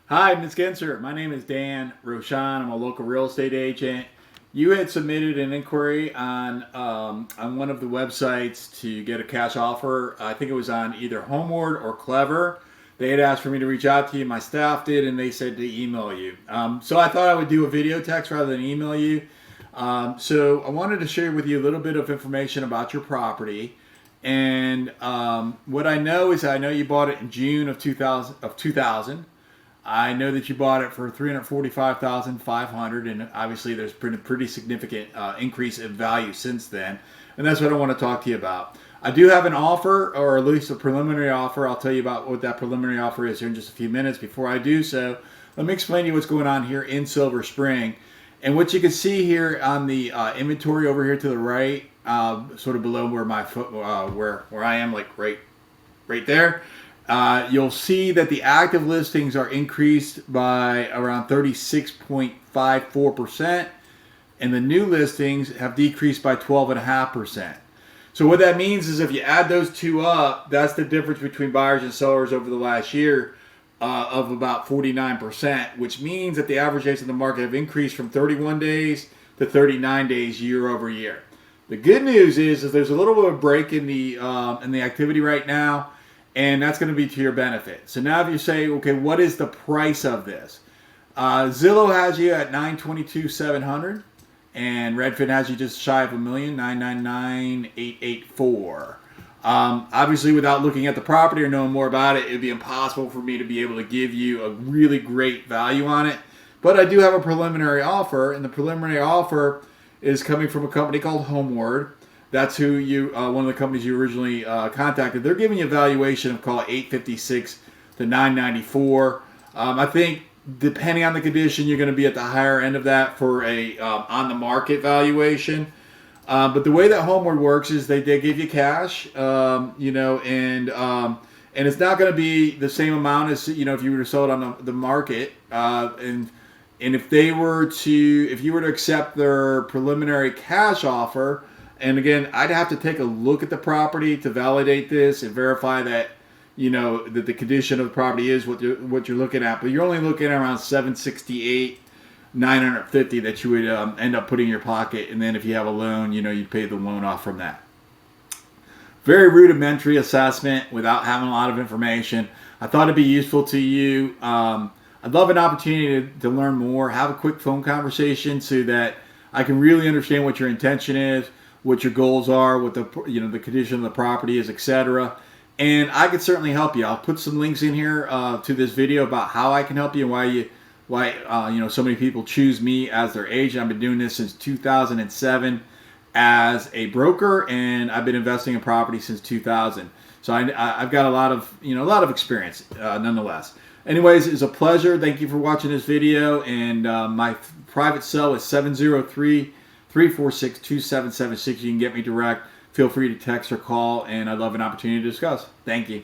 Hi, Ms. Genser. My name is Dan Roshan. I'm a local real estate agent. You had submitted an inquiry on one of the websites to get a cash offer. I think it was on either Homeward or Clever. They had asked for me to reach out to you. My staff did, and they said to email you. So I thought I would do a video text rather than email you. So I wanted to share with you a little bit of information about your property. And what I know is I know you bought it in June of 2000. I know that you bought it for $345,500, and obviously there's been a pretty significant increase in value since then, and that's what I want to talk to you about. I do have an offer, or at least a preliminary offer. I'll tell you about what that preliminary offer is here in just a few minutes. Before I do so, let me explain to you what's going on here in Silver Spring. And what you can see here on the inventory over here to the right, sort of below where my foot, where I am, like right there. You'll see that the active listings are increased by around 36.54%, and the new listings have decreased by 12.5%. So what that means is if you add those two up, that's the difference between buyers and sellers over the last year of about 49%, which means that the average days in the market have increased from 31 days to 39 days year over year. The good news is there's a little bit of a break in the activity right now, and that's going to be to your benefit. So now if you say, okay, what is the price of this? Zillow has you at $922,700, and Redfin has you just shy of $1 million, $999,884. Obviously, without looking at the property or knowing more about it, it'd be impossible for me to be able to give you a really great value on it. But I do have a preliminary offer, and the preliminary offer is coming from a company called Homeward. That's who you, one of the companies you originally contacted. They're giving you a valuation of call it $856 to $994. I think depending on the condition, you're going to be at the higher end of that for a on the market valuation. But the way that Homeward works is they give you cash, and it's not going to be the same amount as if you were to sell it on the market. And if you were to accept their preliminary cash offer. And again, I'd have to take a look at the property to validate this and verify that, that the condition of the property is what you're looking at. But you're only looking at around $768, $950 that you would end up putting in your pocket. And then if you have a loan, you'd pay the loan off from that. Very rudimentary assessment without having a lot of information. I thought it'd be useful to you. I'd love an opportunity to learn more, have a quick phone conversation so that I can really understand what your intention is, what your goals are, what the condition of the property is, etc. And I could certainly help you. I'll put some links in here to this video about how I can help you and why so many people choose me as their agent. I've been doing this since 2007 as a broker, and I've been investing in property since 2000. So I've got a lot of experience nonetheless. Anyways, it's a pleasure. Thank you for watching this video, and my private cell is 703-346-2776. You can get me direct. Feel free to text or call, and I'd love an opportunity to discuss. Thank you.